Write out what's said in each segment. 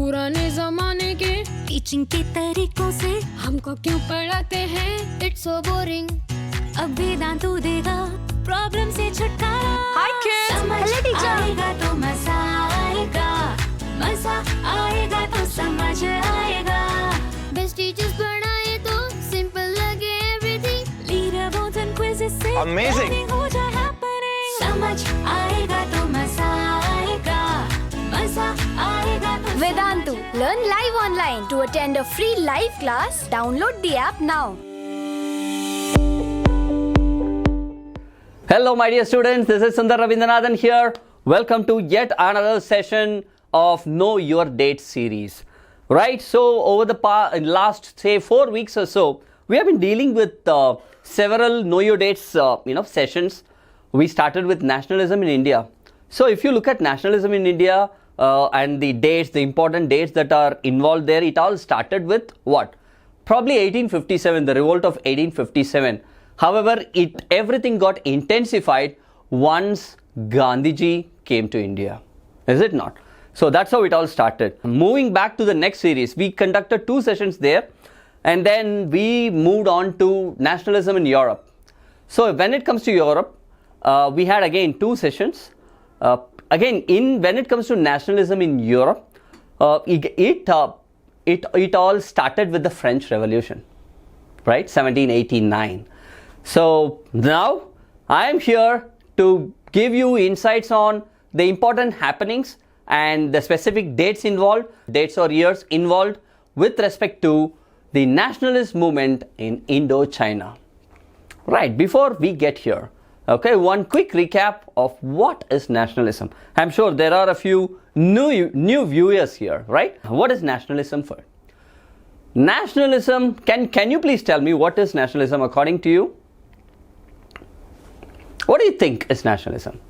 पुराने जमाने के टीचिंग के तरीकों से हमको क्यों पढ़ाते हैं? It's so boring. अब वेदांतु देगा प्रॉब्लम से छुटकारा। Hi kids. समझ आएगा तो मजा आएगा, मजा आएगा तो समझ आएगा। Best teachers पढ़ाए तो simple लगे everything. Leaderboards and quizzes से Amazing. learning हो जाए happening। समझ आएगा तो मजा आएगा, मजा आएगा तो Vedantu. Learn live online. To attend a free live class, download the app now. Hello my dear students, this is Sundar Rabindranath here. Welcome to yet another session of Know Your Date series. Right, so over the last say 4 weeks or so, we have been dealing with several Know Your Dates sessions. We started with nationalism in India. So if you look at nationalism in India and the dates, the important dates that are involved there, it all started with what? Probably 1857, the revolt of 1857. However, everything got intensified once Gandhiji came to India. Is it not? So that's how it all started. Moving back to the next series, we conducted 2 sessions there and then we moved on to nationalism in Europe. So when it comes to Europe, we had again 2 sessions. When it comes to nationalism in Europe, it all started with the French Revolution, right? 1789. So now I am here to give you insights on the important happenings and the specific dates involved, dates or years involved with respect to the nationalist movement in Indo-China. Right, before we get here, okay, one quick recap of what is nationalism. I'm sure there are a few new viewers here, right? What is nationalism for? Nationalism, can you please tell me what is nationalism according to you? What do you think is nationalism?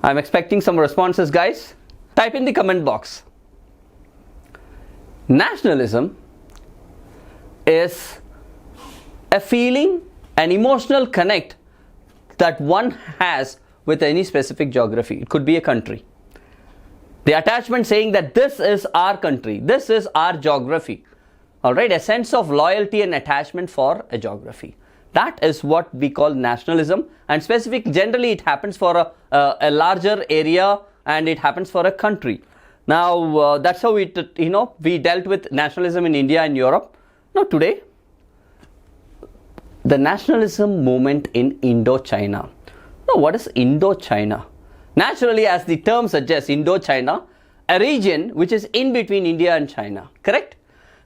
I'm expecting some responses, guys. Type in the comment box. Nationalism is a feeling, an emotional connect that one has with any specific geography. It could be a country. The attachment saying that this is our country, this is our geography. Alright, a sense of loyalty and attachment for a geography. That is what we call nationalism, and generally it happens for a larger area and it happens for a country. Now that's how we dealt with nationalism in India and Europe. Now today, the nationalism movement in Indo-China. Now what is Indo-China? Naturally, as the term suggests, Indo-China, a region which is in between India and China, correct?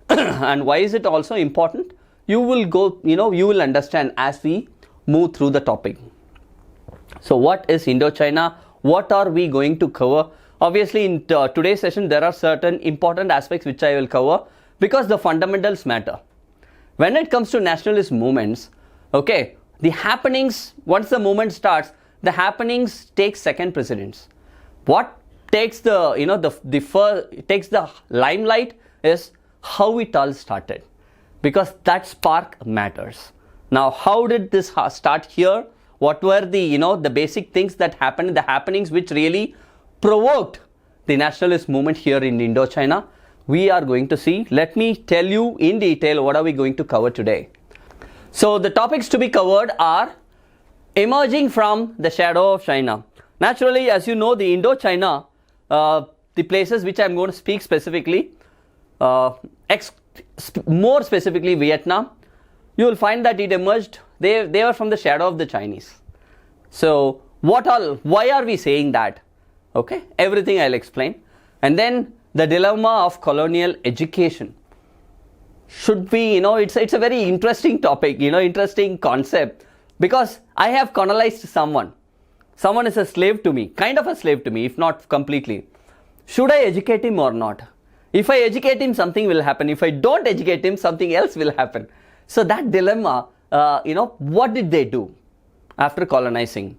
And why is it also important? You will understand as we move through the topic. So what is Indo-China? What are we going to cover? Obviously in today's session there are certain important aspects which I will cover because the fundamentals matter. When it comes to nationalist movements, okay, the happenings, once the movement starts, the happenings take second precedence. What takes the limelight is how it all started, because that spark matters. Now, how did this start here? What were the basic things that happened, the happenings which really provoked the nationalist movement here in Indo-China? We are going to see. Let me tell you in detail what are we going to cover today. So the topics to be covered are emerging from the shadow of China. Naturally, as you know, the Indo-China, the places which I am going to speak specifically, more specifically Vietnam, you will find that it emerged, they were from the shadow of the Chinese. So why are we saying that? Okay, everything I'll explain. And then the dilemma of colonial education. Should we, it's a very interesting topic, interesting concept, because I have colonized someone. Someone is a slave to me, kind of a slave to me, if not completely. Should I educate him or not? If I educate him, something will happen. If I don't educate him, something else will happen. So that dilemma, what did they do after colonizing?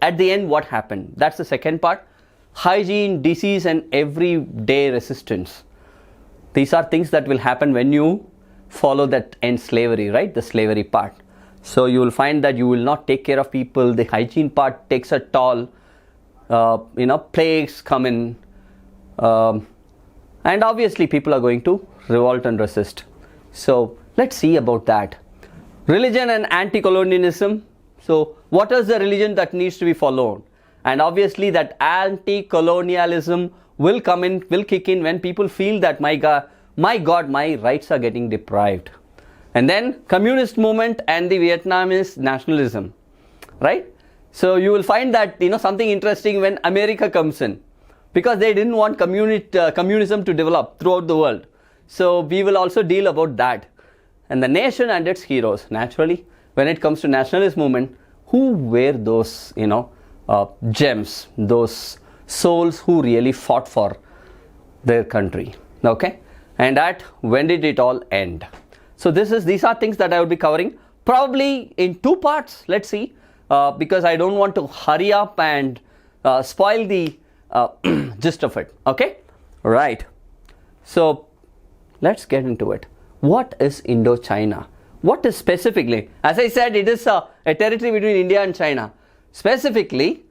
At the end, what happened? That's the second part. Hygiene, disease and everyday resistance. These are things that will happen when you follow that end slavery, right? The slavery part. So you will find that you will not take care of people. The hygiene part takes a toll. Plagues come in. and obviously people are going to revolt and resist. So let's see about that. Religion and anti-colonialism. So what is the religion that needs to be followed? And obviously that anti-colonialism will kick in when people feel that my God, my rights are getting deprived. And then communist movement and the Vietnamese nationalism, right? So you will find that, something interesting when America comes in, because they didn't want communism to develop throughout the world. So we will also deal about that. And the nation and its heroes. Naturally, when it comes to nationalist movement, who were those, gems, those souls who really fought for their country, okay? And when did it all end? So these are things that I will be covering, probably in 2 parts. Let's see, because I don't want to hurry up and spoil the gist of it, okay? Right. So let's get into it. What is Indo-China? What is specifically? As I said, it is a territory between India and China. Specifically,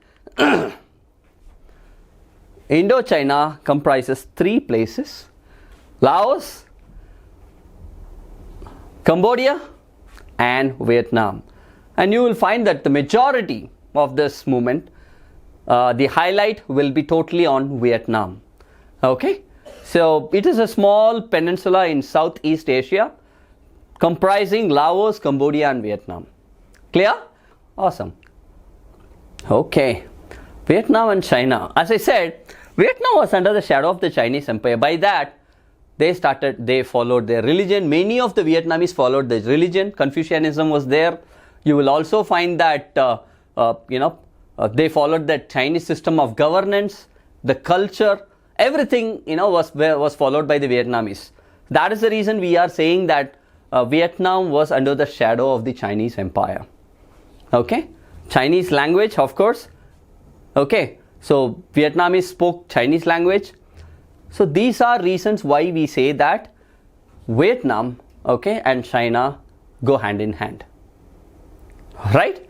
Indo-China comprises 3 places: Laos, Cambodia, and Vietnam. And you will find that the majority of this movement, the highlight will be totally on Vietnam. Okay, so it is a small peninsula in Southeast Asia comprising Laos, Cambodia, and Vietnam. Clear? Awesome. Okay, Vietnam and China. As I said, Vietnam was under the shadow of the Chinese Empire. By that, they followed their religion. Many of the Vietnamese followed their religion. Confucianism was there. You will also find that, they followed the Chinese system of governance, the culture, everything, was followed by the Vietnamese. That is the reason we are saying that Vietnam was under the shadow of the Chinese Empire. Okay, Chinese language, of course. Okay, so Vietnamese spoke Chinese language. So these are reasons why we say that Vietnam, okay, and China go hand in hand, right?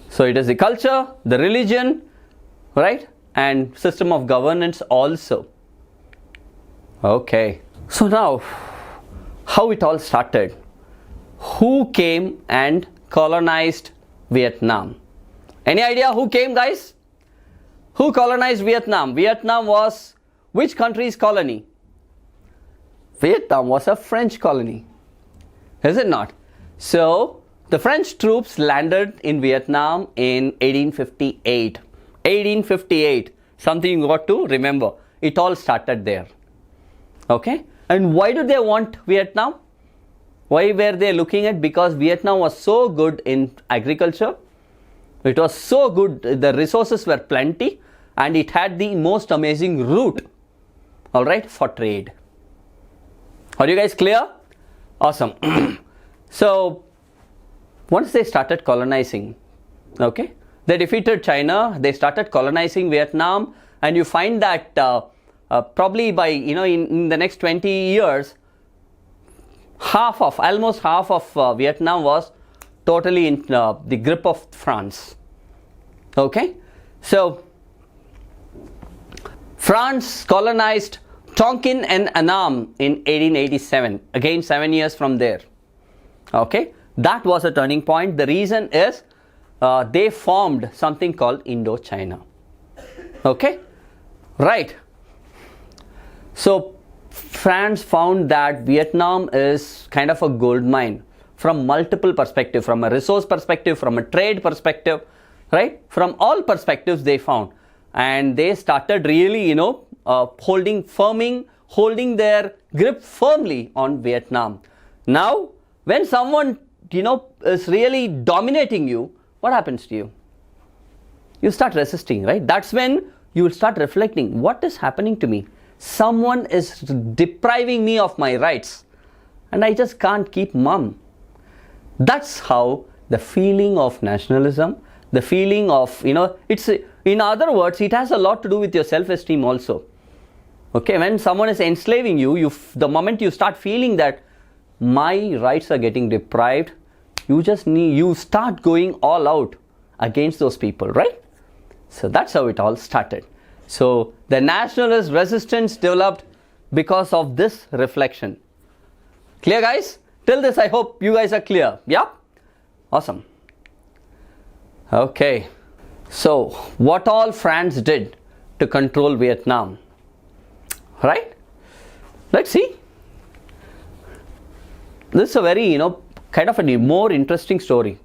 So it is the culture, the religion, right, and system of governance also. Okay, so now how it all started. Who came and colonized Vietnam? Any idea who came, guys? Who colonized Vietnam? Vietnam was which country's colony? Vietnam was a French colony, is it not? So the French troops landed in Vietnam in 1858. 1858, something you got to remember. It all started there. Okay, and why do they want Vietnam? Why were they looking at? Because Vietnam was so good in agriculture. It was so good, the resources were plenty, and it had the most amazing route, all right, for trade. Are you guys clear? Awesome. So once they started colonizing, okay, they defeated China, they started colonizing Vietnam, and you find that probably by, in the next 20 years, almost half of Vietnam was totally in the grip of France. Okay, so France colonized Tonkin and Annam in 1887, again 7 years from there. Okay, that was a turning point. The reason is they formed something called Indo-China. Okay, right. So France found that Vietnam is kind of a gold mine from multiple perspectives, from a resource perspective, from a trade perspective, right? From all perspectives they found, and they started really, holding their grip firmly on Vietnam. Now, when someone, is really dominating you, what happens to you? You start resisting, right? That's when you will start reflecting, what is happening to me? Someone is depriving me of my rights, and I just can't keep mum. That's how the feeling of nationalism, the feeling of, it's, in other words, it has a lot to do with your self-esteem also. Okay, when someone is enslaving you, the moment you start feeling that my rights are getting deprived, you start going all out against those people, right? So that's how it all started. So the nationalist resistance developed because of this reflection. Clear, guys? Till this, I hope you guys are clear. Yeah? Awesome. Okay. So what all France did to control Vietnam? Right? Let's see. This is a very, kind of a more interesting story.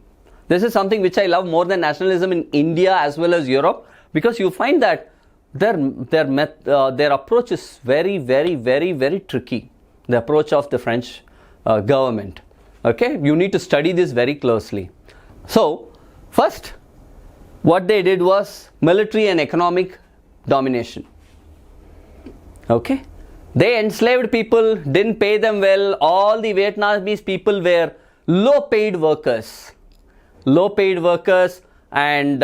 This is something which I love more than nationalism in India as well as Europe, because you find that their approach is very, very, very, very tricky. The approach of the French government. Okay, you need to study this very closely. So, first, what they did was military and economic domination. Okay, they enslaved people, didn't pay them well. All the Vietnamese people were low-paid workers. Low-paid workers, and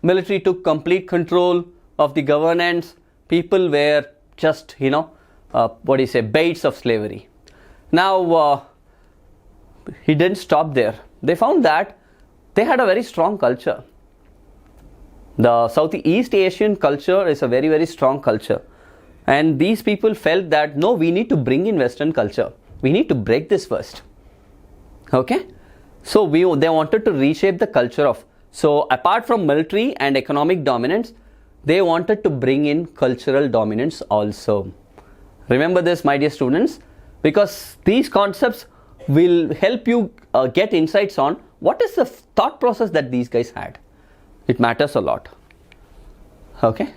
military took complete control of the governance. People were just, baits of slavery. Now, he didn't stop there. They found that they had a very strong culture. The Southeast Asian culture is a very, very strong culture. And these people felt that, no, we need to bring in Western culture. We need to break this first. Okay? So they wanted to reshape the culture of. So apart from military and economic dominance, they wanted to bring in cultural dominance also. Remember this, my dear students, because these concepts will help you get insights on what is the thought process that these guys had. It matters a lot. Okay.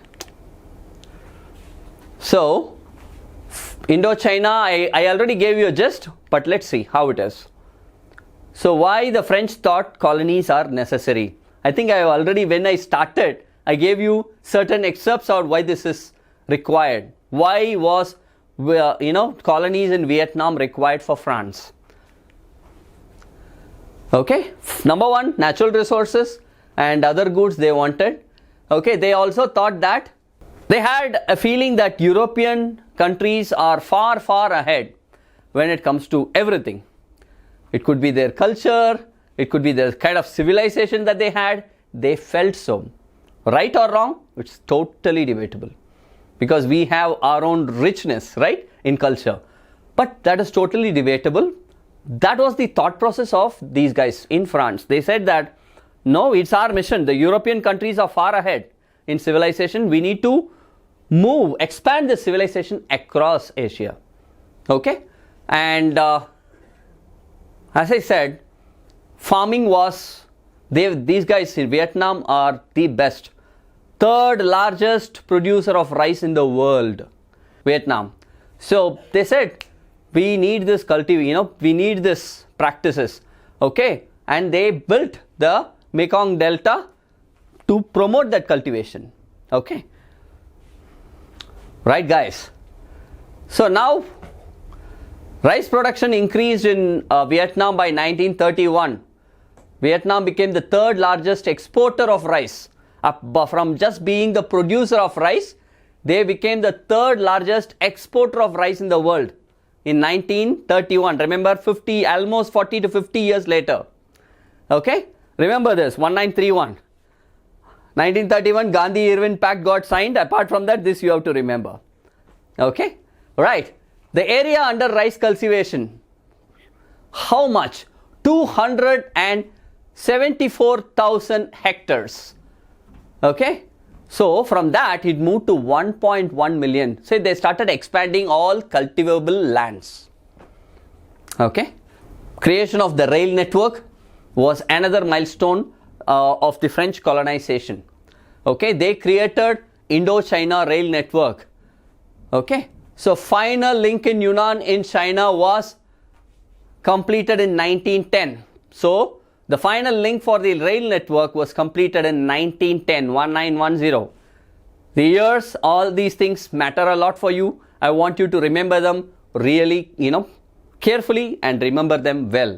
So Indo-China, I already gave you a gist, but let's see how it is. So why the French thought colonies are necessary? I think when I started, I gave you certain excerpts on why this is required. Why was, colonies in Vietnam required for France? Okay, number one, natural resources and other goods they wanted. Okay, they also thought that they had a feeling that European countries are far, far ahead when it comes to everything. It could be their culture, it could be the kind of civilization that they had. They felt so. Right or wrong, it's totally debatable. Because we have our own richness, right, in culture. But that is totally debatable. That was the thought process of these guys in France. They said that, no, it's our mission. The European countries are far ahead in civilization. We need to expand the civilization across Asia. Okay? And as I said, farming was, these guys in Vietnam are the best. Third largest producer of rice in the world, Vietnam. So they said, we need this we need this practices. Okay? And they built the Mekong Delta to promote that cultivation. Okay? Right, guys? So now, rice production increased in Vietnam by 1931. Vietnam became the third largest exporter of rice. From just being the producer of rice, they became the third largest exporter of rice in the world in 1931. Remember, almost 40 to 50 years later. Okay? Remember this, 1931. 1931, Gandhi-Irwin Pact got signed. Apart from that, this you have to remember. Okay? Right. The area under rice cultivation. How much? 274,000 hectares. Okay? So, from that, it moved to 1.1 million. So, they started expanding all cultivable lands. Okay? Creation of the rail network was another milestone of the French colonization. Okay? They created Indo-China rail network. Okay? So, final link in Yunnan in China was completed in 1910. So, the final link for the rail network was completed in 1910. The years, all these things matter a lot for you. I want you to remember them really, carefully and remember them well.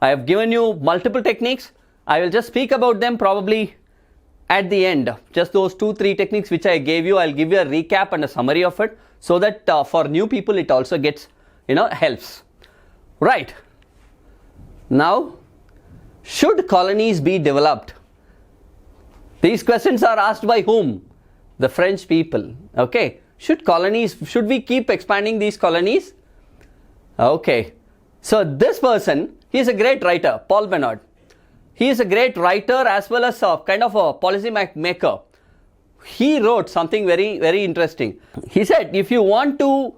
I have given you multiple techniques. I will just speak about them probably at the end. Just those 2-3 techniques which I gave you. I'll give you a recap and a summary of it so that for new people it also gets, helps. Right. Now, should colonies be developed? These questions are asked by whom? the French people. Okay, should we keep expanding these colonies? Okay, so this person, he is a great writer, Paul Menard. He is a great writer as well as a kind of a policy maker. He wrote something very, very interesting. He said, if you want to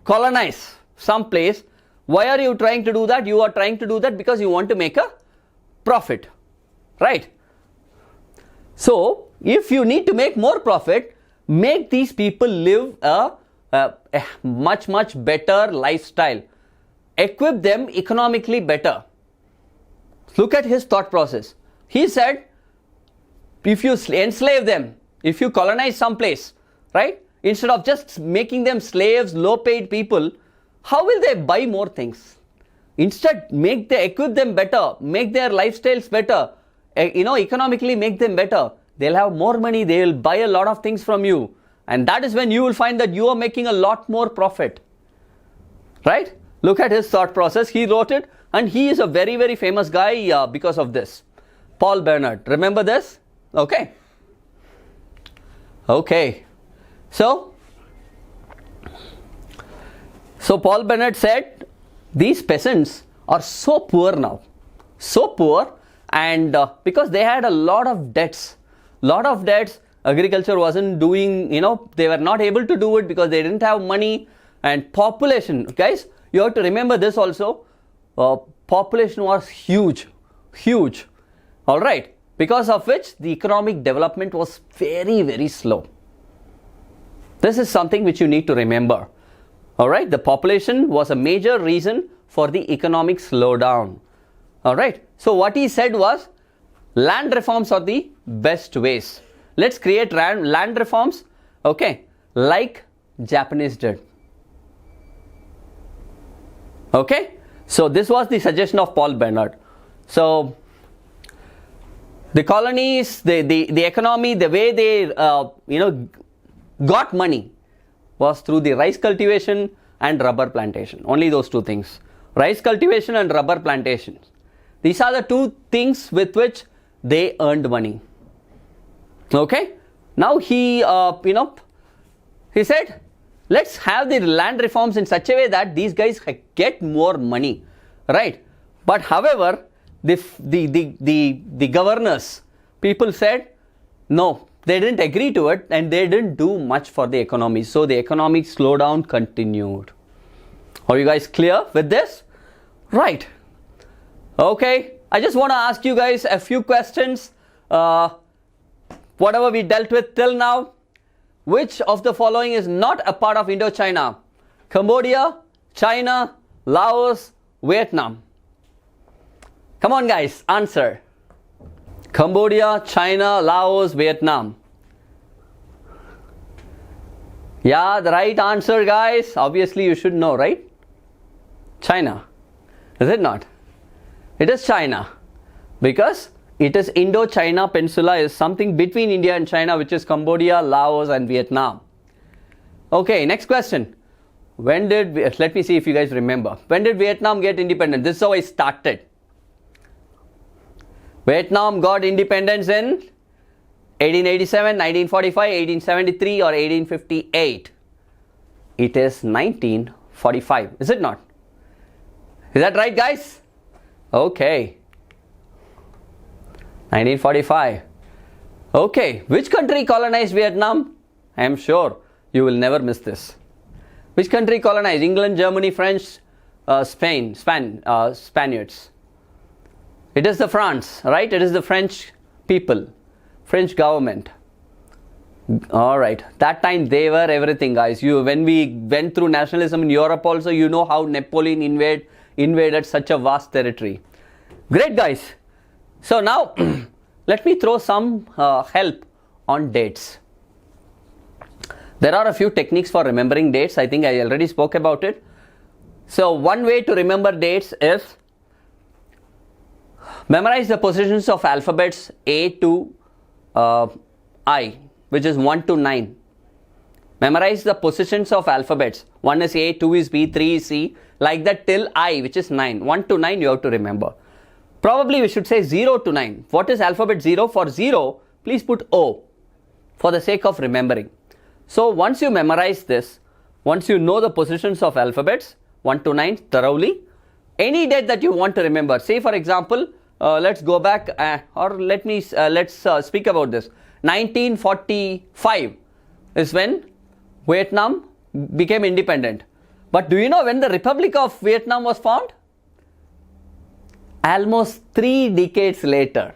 colonize some place, why are you trying to do that? You are trying to do that because you want to make a profit, right? So, if you need to make more profit, make these people live a much, much better lifestyle. Equip them economically better. Look at his thought process. He said, if you enslave them, if you colonize some place, right? Instead of just making them slaves, low-paid people, how will they buy more things? Instead, equip them better, make their lifestyles better, economically make them better. They'll have more money, they will buy a lot of things from you. And that is when you will find that you are making a lot more profit. Right? Look at his thought process. He wrote it and he is a very, very famous guy because of this. Paul Bernard. Remember this? Okay. Okay. So Paul Bennett said, these peasants are so poor now. So poor, and because they had a lot of debts. Agriculture wasn't doing, they were not able to do it because they didn't have money. And population, guys, you have to remember this also. Population was huge. Alright, because of which the economic development was very, very slow. This is something which you need to remember. Alright, the population was a major reason for the economic slowdown. Alright, so what he said was, land reforms are the best ways. Let's create land reforms, okay, like Japanese did. Okay, so this was the suggestion of Paul Bernard. So the colonies, the economy, the way they got money was through the rice cultivation and rubber plantation. Only those two things. Rice cultivation and rubber plantations. These are the two things with which they earned money. Okay. Now he said, let's have the land reforms in such a way that these guys get more money, right? But however, the governors, people said, no, they didn't agree to it and they didn't do much for the economy. So the economic slowdown continued. Are you guys clear with this? Right. Okay. I just want to ask you guys a few questions. Whatever we dealt with till now, which of the following is not a part of Indochina? Cambodia, China, Laos, Vietnam. Come on guys, answer. Cambodia, China, Laos, Vietnam. Yeah, the right answer, guys. Obviously you should know, right? China. Is it not? It is China. Because it is Indo-China Peninsula is something between India and China, which is Cambodia, Laos and Vietnam. Okay, next question. Let me see if you guys remember. When did Vietnam get independent? This is how I started. Vietnam got independence in 1887, 1945, 1873 or 1858. It is 1945. Is it not? Is that right, guys? Okay. 1945. Okay. Which country colonized Vietnam? I am sure you will never miss this. Which country colonized? England, Germany, French, Spaniards. It is the France, right? It is the French people, French government. Alright, that time they were everything, guys. When we went through nationalism in Europe also, you know how Napoleon invaded such a vast territory. Great, guys. So now, let me throw some help on dates. There are a few techniques for remembering dates. I think I already spoke about it. So one way to remember dates is memorize the positions of alphabets A to I, which is 1 to 9. Memorize the positions of alphabets. 1 is A, 2 is B, 3 is C, like that till I, which is 9. 1 to 9 you have to remember. Probably we should say 0 to 9. What is alphabet 0? For 0, please put O. for the sake of remembering. So once you memorize this, once you know the positions of alphabets 1 to 9 thoroughly, any date that you want to remember, say for example, let's go back let's speak about this. 1945 is when Vietnam became independent. But do you know when the Republic of Vietnam was formed? Almost 3 decades later.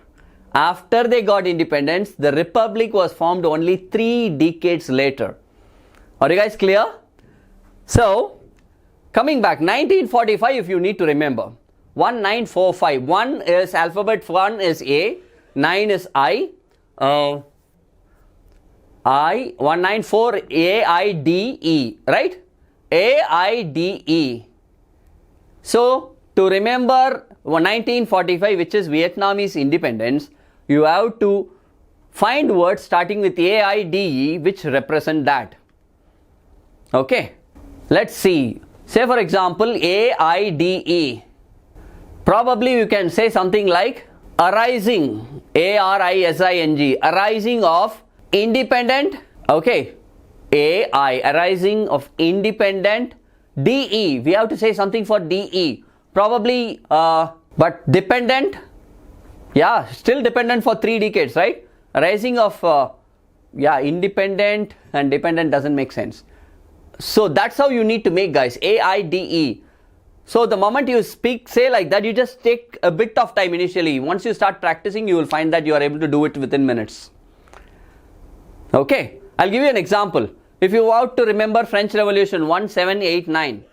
After they got independence, the Republic was formed only 3 decades later. Are you guys clear? So, coming back, 1945, if you need to remember, 1945, 1 is alphabet, 1 is A, 9 is I, 194 AIDE, right? AIDE. So, to remember 1945, which is Vietnamese independence, you have to find words starting with AIDE which represent that. Okay, let's see. Say for example, AIDE. Probably you can say something like arising, ARISING, arising of independent, okay, AI, arising of independent, DE, we have to say something for DE, probably, but dependent, yeah, still dependent for 3 decades, right? Arising of, independent and dependent doesn't make sense. So that's how you need to make, guys, AIDE. So the moment you say like that, you just take a bit of time initially. Once you start practicing, you will find that you are able to do it within minutes. Okay, I'll give you an example. If you want to remember French Revolution 1789,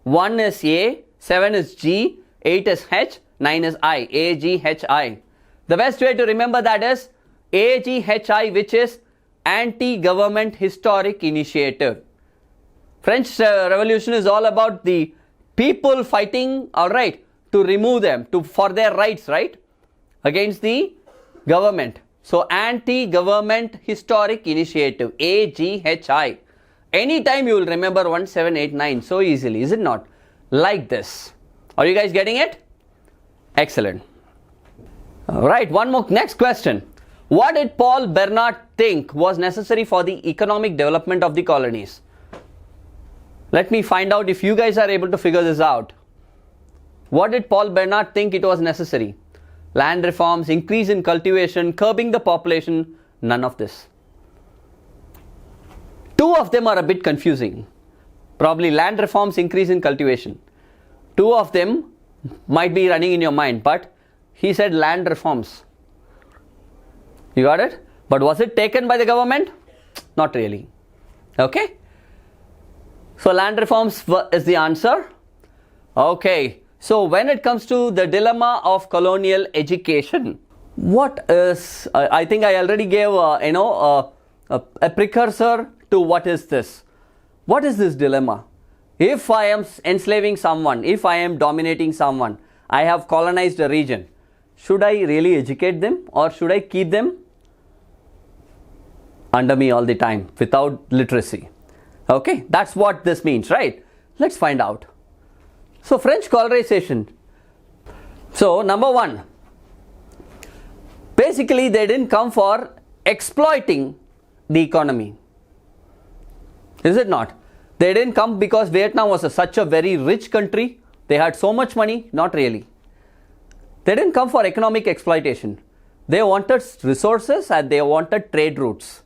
1 is A, 7 is G, 8 is H, 9 is I, AGHI. The best way to remember that is AGHI, which is Anti-Government Historic Initiative. French Revolution is all about the people fighting, alright, to remove them, for their rights, right, against the government. So, Anti-Government Historic Initiative, AGHI. Anytime you will remember 1789 so easily, is it not? Like this. Are you guys getting it? Excellent. Alright, one more, next question. What did Paul Bernard think was necessary for the economic development of the colonies? Let me find out if you guys are able to figure this out. What did Paul Bernard think it was necessary? Land reforms, increase in cultivation, curbing the population, none of this. 2 of them are a bit confusing. Probably land reforms, increase in cultivation. 2 of them might be running in your mind, but he said land reforms. You got it? But was it taken by the government? Not really. Okay? So land reforms is the answer. Okay. So when it comes to the dilemma of colonial education, what is, I think I already gave a precursor to what is this. What is this dilemma? If I am enslaving someone, if I am dominating someone, I have colonized a region, should I really educate them or should I keep them under me all the time without literacy? Okay, that's what this means, right? Let's find out. So, French colonization. So, number 1, basically they didn't come for exploiting the economy. Is it not? They didn't come because Vietnam was such a very rich country. They had so much money. Not really. They didn't come for economic exploitation. They wanted resources and they wanted trade routes.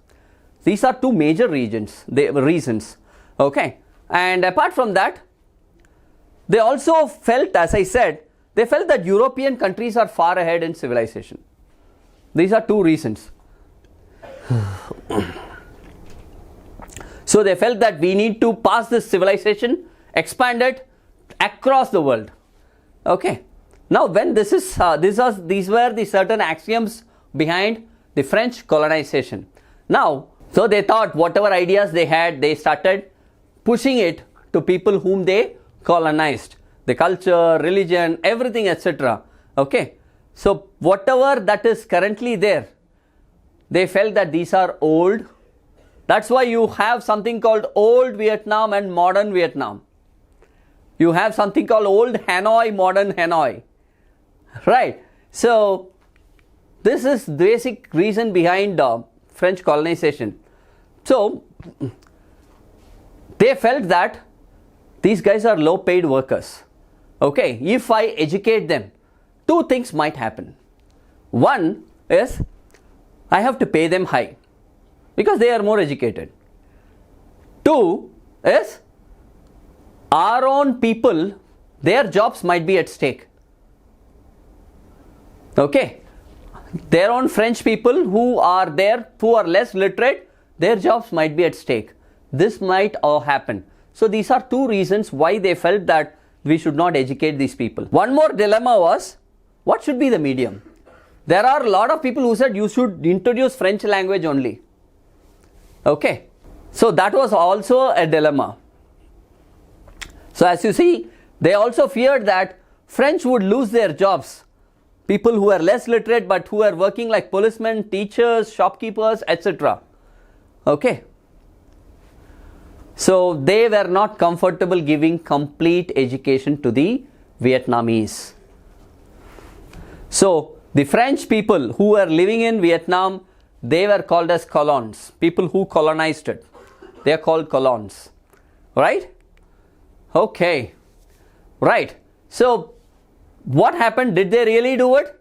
These are 2 major reasons. Okay. And apart from that, they also felt, as I said, they felt that European countries are far ahead in civilization. These are 2 reasons. So they felt that we need to pass this civilization, expand it across the world. Okay. Now when these were the certain axioms behind the French colonization. Now, so they thought whatever ideas they had, they started pushing it to people whom they colonized. The culture, religion, everything, etc. Okay. So whatever that is currently there, they felt that these are old. That's why you have something called old Vietnam and modern Vietnam. You have something called old Hanoi, modern Hanoi. Right. So this is the basic reason behind French colonization. So they felt that these guys are low paid workers. Okay, if I educate them, two things might happen. One is I have to pay them high because they are more educated. Two is our own people, their jobs might be at stake. Okay, their own French people who are there, who are less literate, their jobs might be at stake. This might all happen. So these are two reasons why they felt that we should not educate these people. One more dilemma was, what should be the medium? There are a lot of people who said you should introduce French language only. Okay, so that was also a dilemma. So as you see, they also feared that French would lose their jobs. People who are less literate but who are working like policemen, teachers, shopkeepers, etc. Okay. So they were not comfortable giving complete education to the Vietnamese. So the French people who were living in Vietnam, they were called as colons, people who colonized it. They are called colons, right? Okay, right. So what happened? Did they really do it?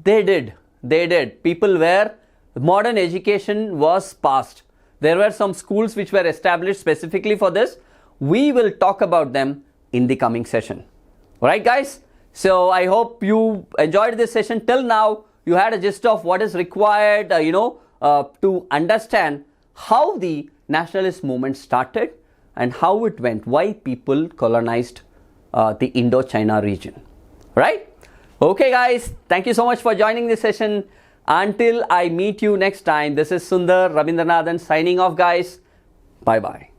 They did. They did. People were, modern education was passed. There were some schools which were established specifically for this. We will talk about them in the coming session. Alright guys? So I hope you enjoyed this session till now. You had a gist of what is required, to understand how the nationalist movement started and how it went, why people colonized the Indo-China region. Right? Okay guys, thank you so much for joining this session. Until I meet you next time, this is Sundar Rabindranathan signing off guys. Bye bye.